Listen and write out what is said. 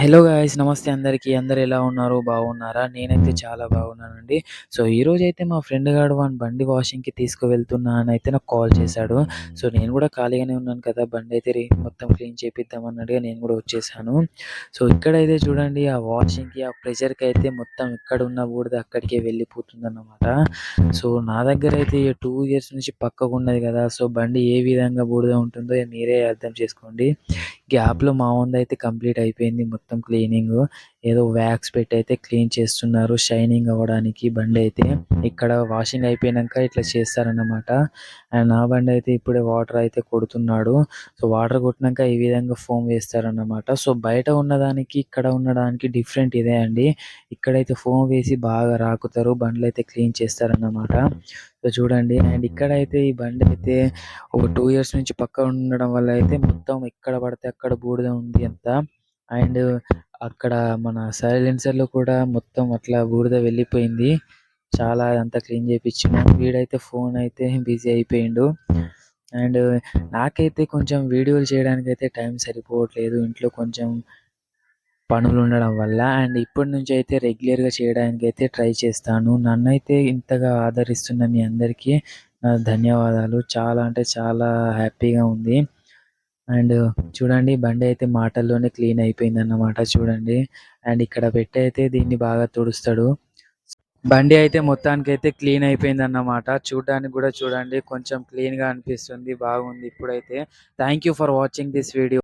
Hello guys! నమస్తే అందరికీ. అందరూ ఎలా ఉన్నారు? బాగున్నారా? నేనైతే చాలా బాగున్నానండి. సో, ఈరోజైతే మా ఫ్రెండ్ గాడు వాని బండి వాషింగ్‌కి తీసుకువెళ్తున్నా అనైతే నాకు కాల్ చేశాడు. సో, నేను గూడా ఖాళీగానే ఉన్నాను కదా! బండైతే మొత్తం క్లీన్ చేపిద్దాం అన్నట్టుగా నేను గూడా వచ్చేసాను. సో, ఇక్కడైతే చూడండి ఆ వాషింగ్‌కి, ఆ ప్రెషర్‌కైతే మొత్తం ఎక్కడున్న బూడిద అక్కడికే వెళ్ళిపోతుందన్నమాట. సో, నా దగ్గరైతే 2 ఇయర్స్ నుంచి పక్కకున్నది కదా! సో, బండి ఏ విధంగా బూడిద ఉంటుందో మీరే అర్థం చేసుకోండి. గ్యాప్‌లో మా వోనిదైతే కంప్లీట్ అయిపోయింది మొత్తం క్లీనింగు. ఏదో వ్యాక్స్ పెట్టయితే క్లీన్ చేస్తున్నారు షైనింగ్ అవ్వడానికి బండయితే. ఇక్కడ వాషింగ్ అయిపోయినంక ఇట్లా చేస్తారన్నమాట. అండ్ నా బండయితే ఇప్పుడే వాటర్ అయితే కొడుతున్నాడు. సో, వాటర్ కొట్టినంక ఈ విధంగా ఫోమ్ వేస్తారన్నమాట. సో, బయట ఉన్నదానికి, ఇక్కడ ఉన్నదానికి డిఫరెంట్ ఇదే అండి. ఇక్కడైతే ఫోమ్ వేసి బాగా రాకుతారు. బండ్లయితే క్లీన్ చేస్తారన్నమాట. సో, చూడండి అండ్ ఇక్కడైతే ఈ బండయితే ఒక 2 ఇయర్స్ నుంచి పక్కన ఉండడం వల్ల అయితే మొత్తం ఎక్కడ పడితే అక్కడ బూడిద ఉంది అంతా. అండ్ అక్కడ మన సైలెన్సర్‌లో కూడా మొత్తం అట్లా బూడిద వెళ్ళిపోయింది. చాలా అదంతా క్లీన్ చేపిచ్చినాం. వీడైతే ఫోన్ అయితే బిజీ అయిపోయిండు. అండ్ నాకైతే కొంచెం వీడియోలు చేయడానికైతే టైం సరిపోవట్లేదు. ఇంట్లో కొంచెం పనులుండడం వల్ల. అండ్ ఇప్పటి నుంచయితే రెగ్యులర్‌గా చేయడానికైతే ట్రై చేస్తాను. నన్నైతే ఇంతగా ఆదరిస్తున్న మీ అందరికీ ధన్యవాదాలు. చాలా అంటే చాలా హ్యాపీగా ఉంది. అండ్ చూడండి బండి అయితే మాటల్లోనే క్లీన్ అయిపోయిందన్నమాట చూడండి. అండ్ ఇక్కడ పెట్టి అయితే దీన్ని బాగా తుడుస్తాడు. బండి అయితే మొత్తానికైతే క్లీన్ అయిపోయిందన్నమాట. చూడ్డానికి గూడా చూడండి కొంచెం క్లీన్‌గా అనిపిస్తుంది. బాగుంది ఇప్పుడైతే. Thank you for watching this video.